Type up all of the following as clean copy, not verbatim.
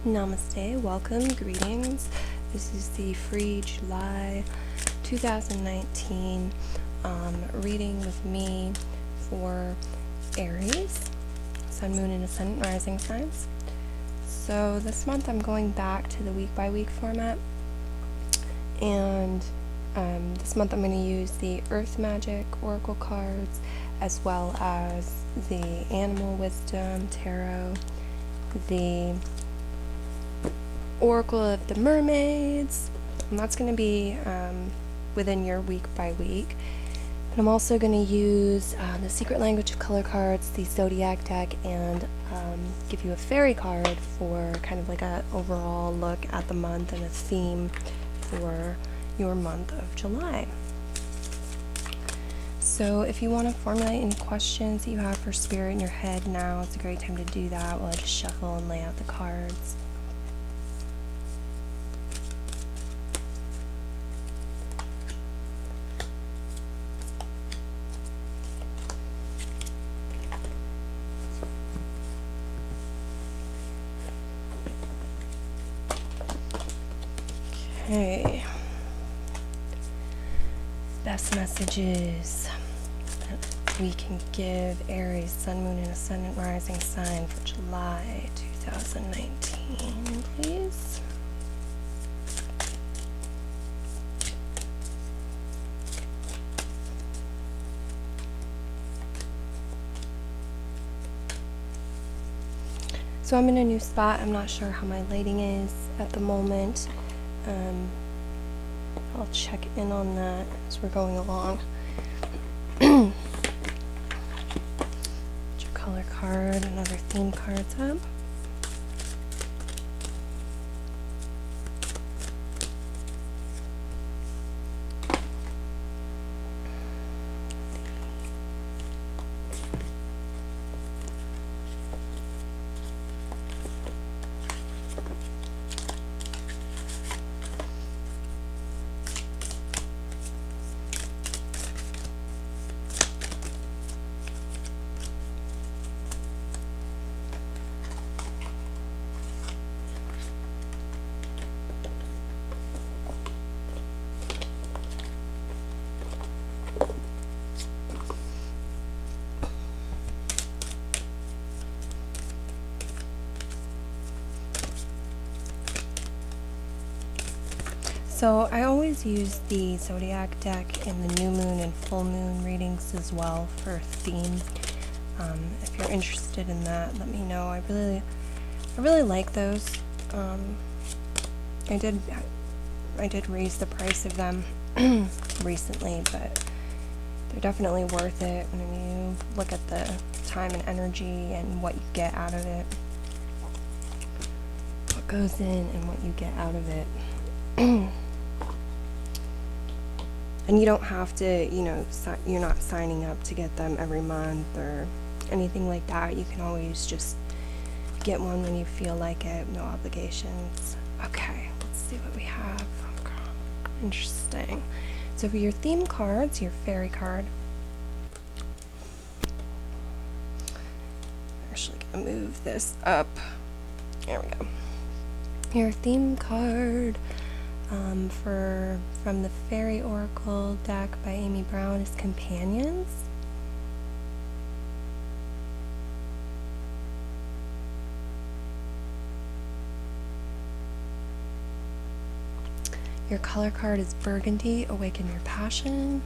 Namaste, welcome, greetings. This is the free July 2019 reading with me for Aries, Sun, Moon, and Ascendant Rising signs. So this month I'm going back to the week-by-week format, and this month I'm going to use the Earth Magic Oracle cards as well as the Animal Wisdom Tarot, the Oracle of the Mermaids, and that's going to be within your week by week. And I'm also going to use the Secret Language of Color cards, the Zodiac deck, and give you a fairy card for kind of like an overall look at the month and a theme for your month of July. So if you want to formulate any questions that you have for Spirit in your head now, it's a great time to do that while I just shuffle and lay out the cards. Okay, best messages that we can give Aries, Sun, Moon, and Ascendant Rising sign for July 2019, please. So I'm in a new spot. I'm not sure how my lighting is at the moment. I'll check in on that as we're going along. Put your color card and other theme cards up. So I always use the Zodiac deck in the new moon and full moon readings as well for a theme. If you're interested in that, let me know. I really like those. I did raise the price of them recently, but they're definitely worth it when you look at the time and energy and what you get out of it. What goes in and what you get out of it. And you don't have to, you're not signing up to get them every month or anything like that. You can always just get one when you feel like it, no obligations. Okay, let's see what we have. Interesting. So for your theme cards, your fairy card. Actually gonna move this up. There we go. Your theme card from the Fairy Oracle deck by Amy Brown is Companions. Your color card is Burgundy, Awaken Your Passion.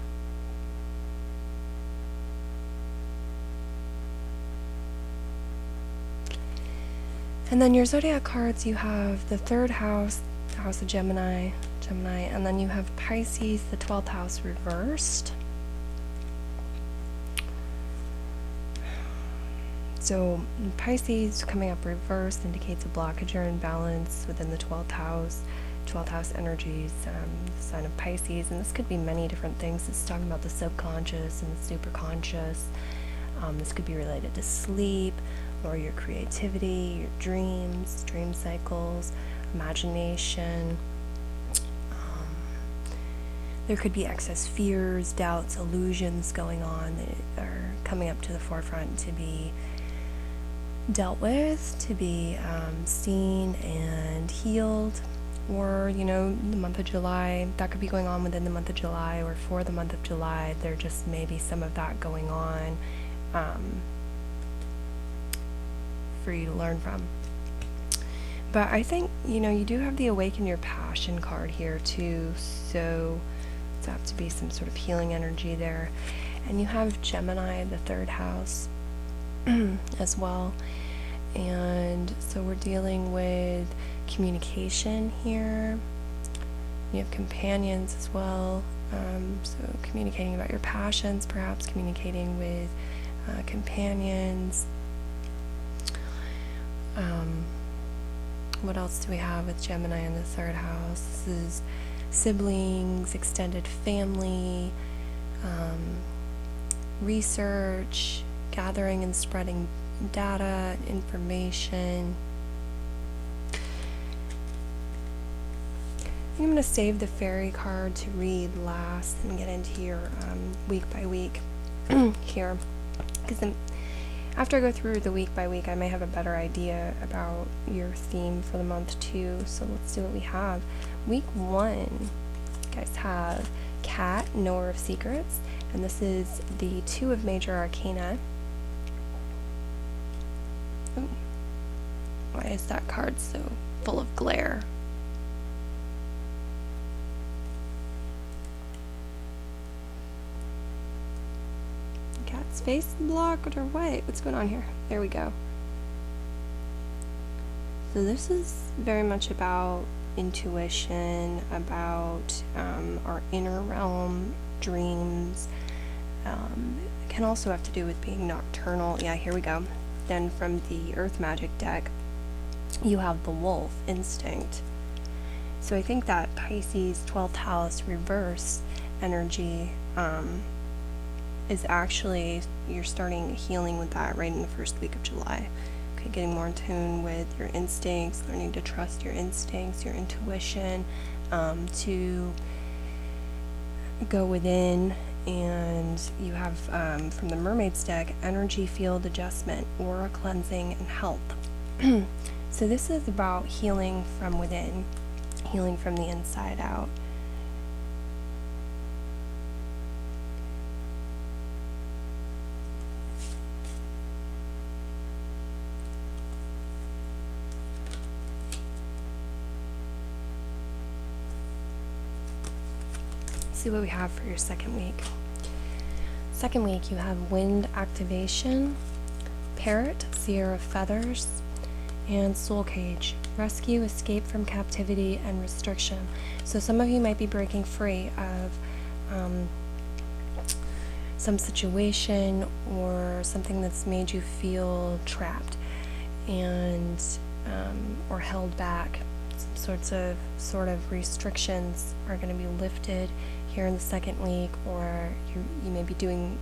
And then your zodiac cards, you have the third house, the house of Gemini, and then you have Pisces, the 12th house reversed. So Pisces coming up reversed indicates a blockage or imbalance within the 12th house. 12th house energies, the sign of Pisces, and this could be many different things. It's talking about the subconscious and the superconscious. This could be related to sleep or your creativity, your dreams, dream cycles, imagination. There could be excess fears, doubts, illusions going on that are coming up to the forefront to be, you know, something that dealt with, to be seen and healed. Or, the month of July, that could be going on within the month of July, or for the month of July, there just may be some of that going on for you to learn from. But I think, you do have the Awaken Your Passion card here too, so it's have to be some sort of healing energy there. And you have Gemini, the third house, as well. And so we're dealing with communication here. You have companions as well, so communicating about your passions, perhaps communicating with companions. What else do we have with Gemini in the third house? This is siblings, extended family, research, gathering and spreading data, information. I'm going to save the fairy card to read last and get into your week by week here, because then after I go through the week by week, I may have a better idea about your theme for the month too. So let's see what we have. Week 1, you guys have Cat, Knower of Secrets, and this is the 2 of Major Arcana. Ooh. Why is that card so full of glare? Cat's face blocked or what? What's going on here? There we go. So this is very much about intuition, about our inner realm, dreams. It can also have to do with being nocturnal. Yeah, here we go. Then from the Earth Magic deck, you have the wolf instinct. So I think that Pisces 12th house reverse energy is actually, you're starting healing with that right in the first week of July. Okay, getting more in tune with your instincts, learning to trust your instincts, your intuition, to go within. And you have from the Mermaid's deck, energy field adjustment, aura cleansing, and health. So this is about healing from within, healing from the inside out. See what we have for your second week. Second week, you have Wind Activation, Parrot, Seer of Feathers, and Soul Cage, Rescue, Escape from Captivity, and Restriction. So some of you might be breaking free of some situation or something that's made you feel trapped and or held back. Some sort of restrictions are going to be lifted here in the second week, or you may be doing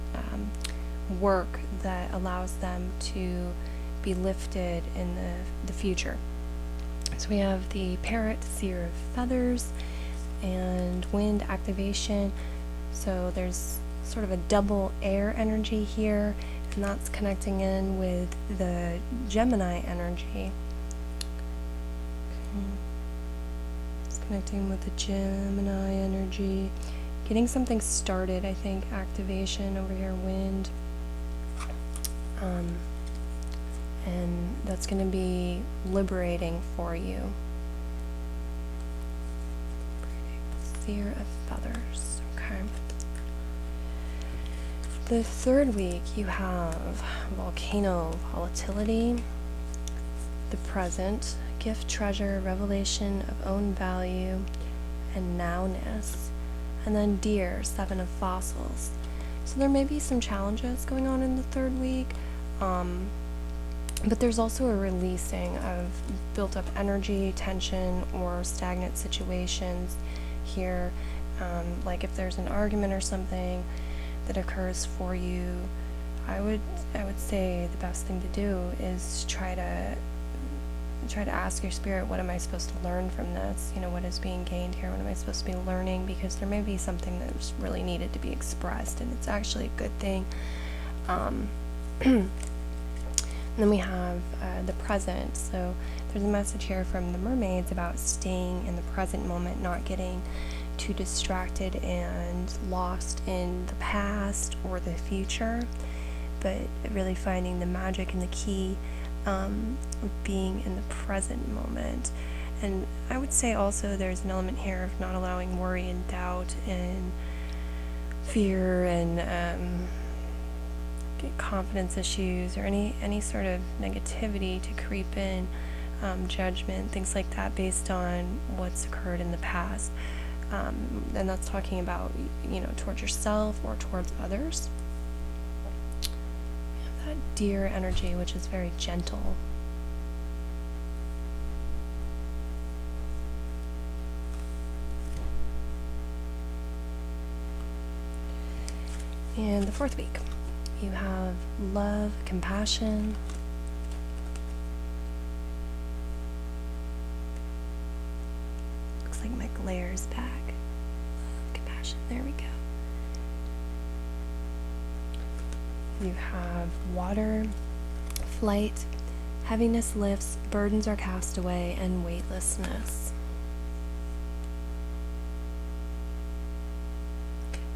work that allows them to be lifted in the future. So we have the Parrot, Seer of Feathers, and Wind Activation. So there's sort of a double air energy here, and that's connecting in with the Gemini energy. It's connecting with the Gemini energy. Getting something started, I think. Activation over here, wind. And that's going to be liberating for you. Seer of Feathers. Okay. The third week, you have Volcano, Volatility, the Present, Gift, Treasure, Revelation of Own Value, and Nowness. And then Deer, 7 of Fossils. So there may be some challenges going on in the third week, but there's also a releasing of built up energy, tension, or stagnant situations here. Like if there's an argument or something that occurs for you, I would say the best thing to do is try to ask your spirit, what am I supposed to learn from this? What is being gained here? What am I supposed to be learning? Because there may be something that's really needed to be expressed, and it's actually a good thing. then we have the present. So there's a message here from the mermaids about staying in the present moment, not getting too distracted and lost in the past or the future, but really finding the magic and the key of being in the present moment. And I would say also there's an element here of not allowing worry and doubt and fear and confidence issues or any sort of negativity to creep in, judgment, things like that based on what's occurred in the past. And that's talking about, towards yourself or towards others. We have that deer energy, which is very gentle. And the fourth week, you have love, compassion. Looks like my glare's back. Love, compassion, there we go. You have water, flight, heaviness lifts, burdens are cast away, and weightlessness.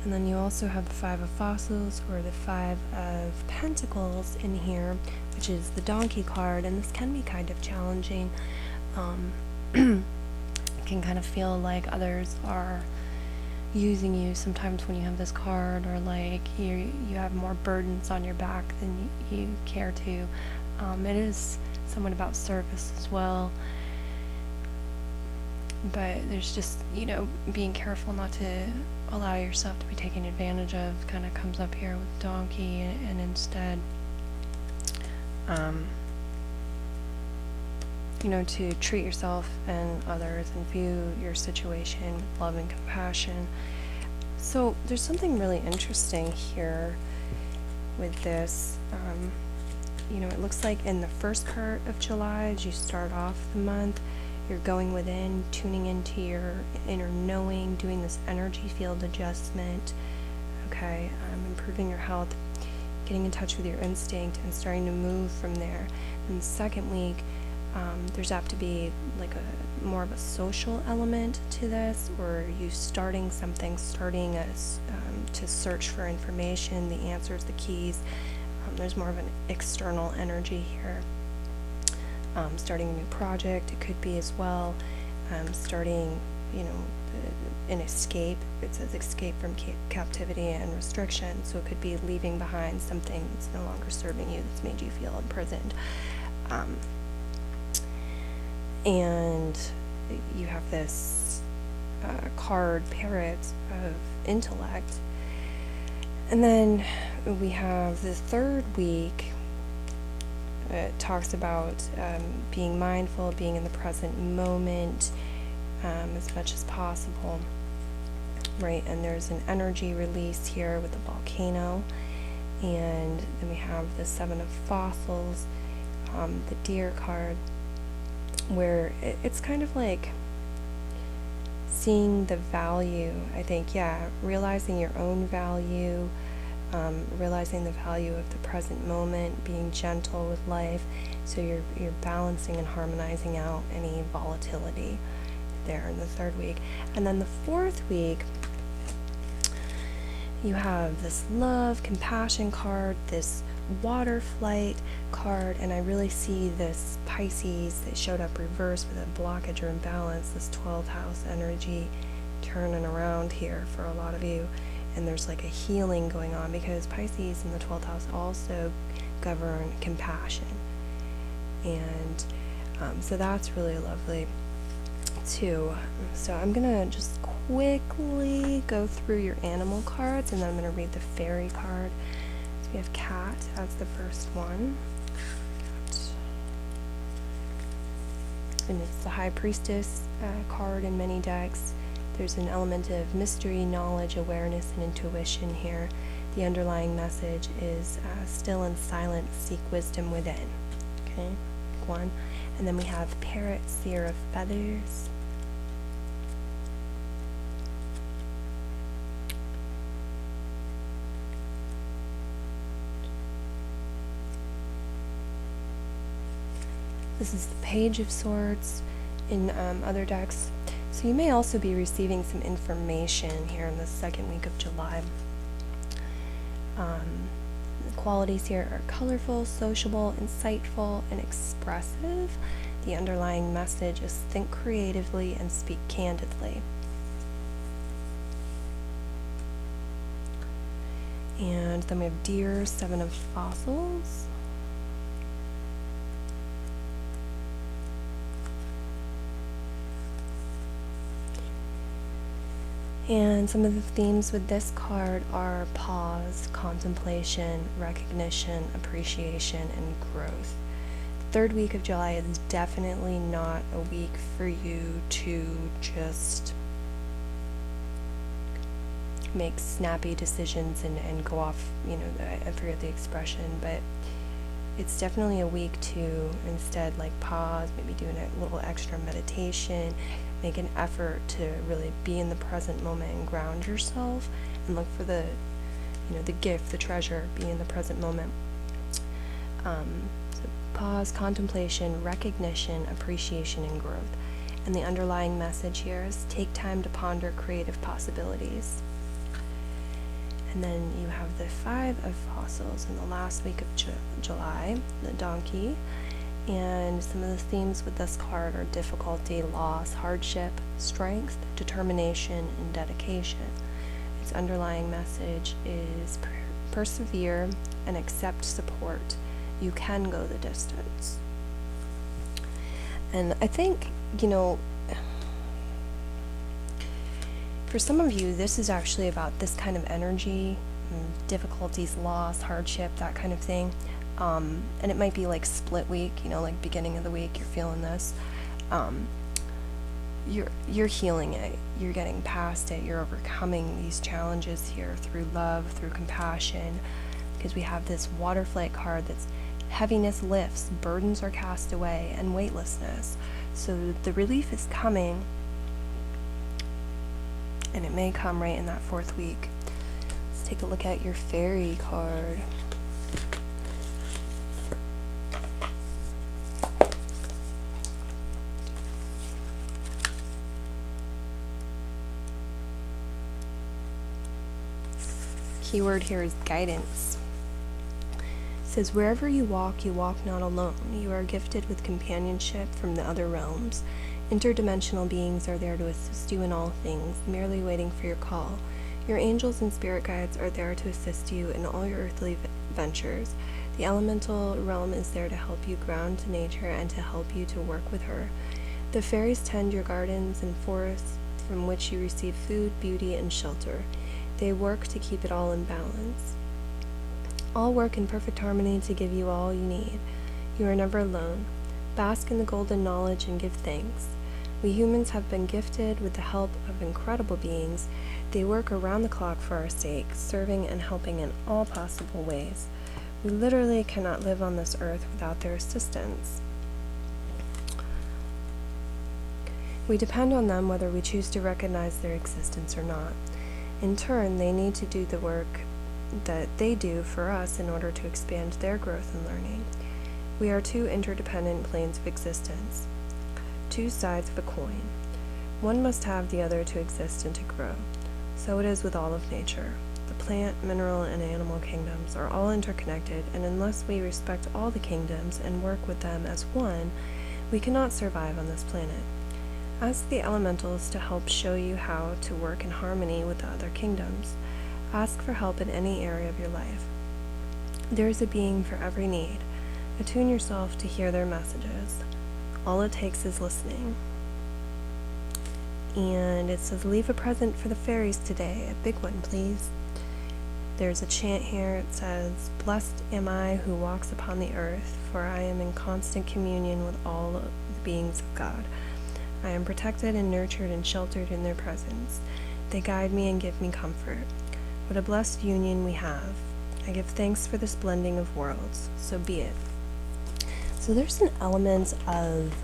And then you also have the Five of Fossils, or the Five of Pentacles in here, which is the Donkey card, and this can be kind of challenging. It can kind of feel like others are using you sometimes when you have this card, or like you have more burdens on your back than you care to. It is somewhat about service as well, but there's just, being careful not to allow yourself to be taken advantage of. Kind of comes up here with Donkey, and instead to treat yourself and others and view your situation with love and compassion. So there's something really interesting here with this. It looks like in the first part of July, as you start off the month, you're going within, tuning into your inner knowing, doing this energy field adjustment, improving your health, getting in touch with your instinct, and starting to move from there. In the second week, there's apt to be like more of a social element to this, or you starting something, to search for information, the answers, the keys. There's more of an external energy here. Starting a new project, it could be as well. Starting, an escape. It says escape from captivity and restriction, so it could be leaving behind something that's no longer serving you, that's made you feel imprisoned. And you have this card, Parrot, of intellect. And then we have the third week. It talks about being mindful, being in the present moment as much as possible, right? And there's an energy release here with the volcano. And then we have the Seven of Fossils, the Deer card, where it's kind of like seeing the value, I think, realizing your own value, realizing the value of the present moment, being gentle with life, so you're balancing and harmonizing out any volatility there in the third week. And then the fourth week, you have this love, compassion card, this water flight card, and I really see this Pisces that showed up reversed with a blockage or imbalance, this 12th house energy turning around here for a lot of you. And there's like a healing going on, because Pisces in the 12th house also govern compassion. And so that's really lovely too. So I'm gonna just quickly go through your animal cards, and then I'm gonna read the fairy card. So we have Cat as the first one. And it's the High Priestess card in many decks. There's an element of mystery, knowledge, awareness, and intuition here. The underlying message is still and silent, seek wisdom within. Okay, one. And then we have Parrot, Seer of Feathers. This is the Page of Swords in other decks. So you may also be receiving some information here in the second week of July. The qualities here are colorful, sociable, insightful, and expressive. The underlying message is think creatively and speak candidly. And then we have Deer, Seven of Fossils. And some of the themes with this card are pause, contemplation, recognition, appreciation, and growth. The third week of July is definitely not a week for you to just make snappy decisions and go off, I forget the expression, but it's definitely a week to instead pause, maybe do a little extra meditation, make an effort to really be in the present moment and ground yourself and look for the gift, the treasure, be in the present moment. So pause, contemplation, recognition, appreciation, and growth. And the underlying message here is take time to ponder creative possibilities. And then you have the Five of Fossils in the last week of July, the Donkey. And some of the themes with this card are difficulty, loss, hardship, strength, determination, and dedication. Its underlying message is persevere and accept support. You can go the distance. And I think, for some of you, this is actually about this kind of energy, difficulties, loss, hardship, that kind of thing. And it might be split week, beginning of the week, you're feeling this. You're healing it. You're getting past it. You're overcoming these challenges here through love, through compassion, because we have this Waterflight card that's heaviness lifts, burdens are cast away, and weightlessness. So the relief is coming, and it may come right in that fourth week. Let's take a look at your Fairy card. Keyword here is guidance. It says, wherever you walk not alone. You are gifted with companionship from the other realms. Interdimensional beings are there to assist you in all things, merely waiting for your call. Your angels and spirit guides are there to assist you in all your earthly ventures. The elemental realm is there to help you ground to nature and to help you to work with her. The fairies tend your gardens and forests from which you receive food, beauty, and shelter. They work to keep it all in balance. All work in perfect harmony to give you all you need. You are never alone. Bask in the golden knowledge and give thanks. We humans have been gifted with the help of incredible beings. They work around the clock for our sake, serving and helping in all possible ways. We literally cannot live on this earth without their assistance. We depend on them whether we choose to recognize their existence or not. In turn, they need to do the work that they do for us in order to expand their growth and learning. We are two interdependent planes of existence, two sides of a coin. One must have the other to exist and to grow. So it is with all of nature. The plant, mineral, and animal kingdoms are all interconnected, and unless we respect all the kingdoms and work with them as one, we cannot survive on this planet. Ask the elementals to help show you how to work in harmony with the other kingdoms. Ask for help in any area of your life. There is a being for every need. Attune yourself to hear their messages. All it takes is listening. And it says, leave a present for the fairies today, a big one, please. There's a chant here. It says, blessed am I who walks upon the earth, for I am in constant communion with all of the beings of God. I am protected and nurtured and sheltered in their presence. They guide me and give me comfort. What a blessed union we have. I give thanks for this blending of worlds. So be it. So there's an element of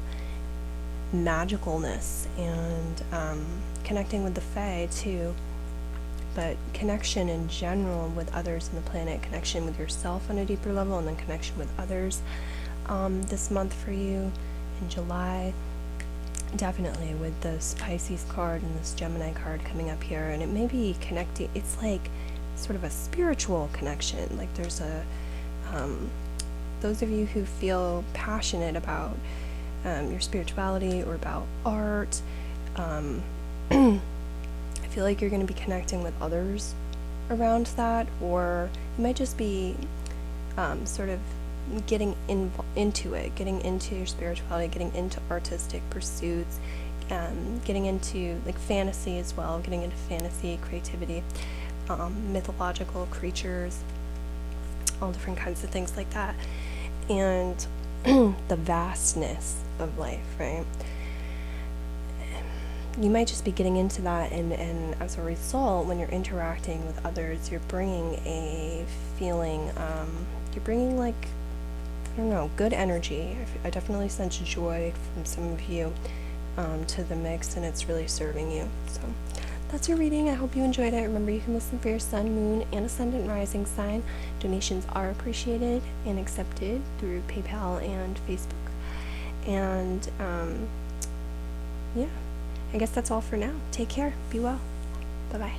magicalness and connecting with the Fae too, but connection in general with others on the planet, connection with yourself on a deeper level, and then connection with others. this month for you in July. Definitely with this Pisces card and this Gemini card coming up here, and it may be connecting. It's like sort of a spiritual connection. Like there's a those of you who feel passionate about your spirituality or about art, I feel like you're going to be connecting with others around that, or you might just be sort of getting into it, getting into your spirituality, getting into artistic pursuits, getting into like fantasy as well, getting into fantasy, creativity, mythological creatures, all different kinds of things like that, and the vastness of life, right? You might just be getting into that, and as a result, when you're interacting with others, you're bringing a feeling, you're bringing like, I don't know, good energy. I definitely sense joy from some of you to the mix, and it's really serving you. So that's your reading. I hope you enjoyed it. Remember, you can listen for your sun, moon, and ascendant rising sign. Donations are appreciated and accepted through PayPal and Facebook. And yeah, I guess that's all for now. Take care. Be well. Bye-bye.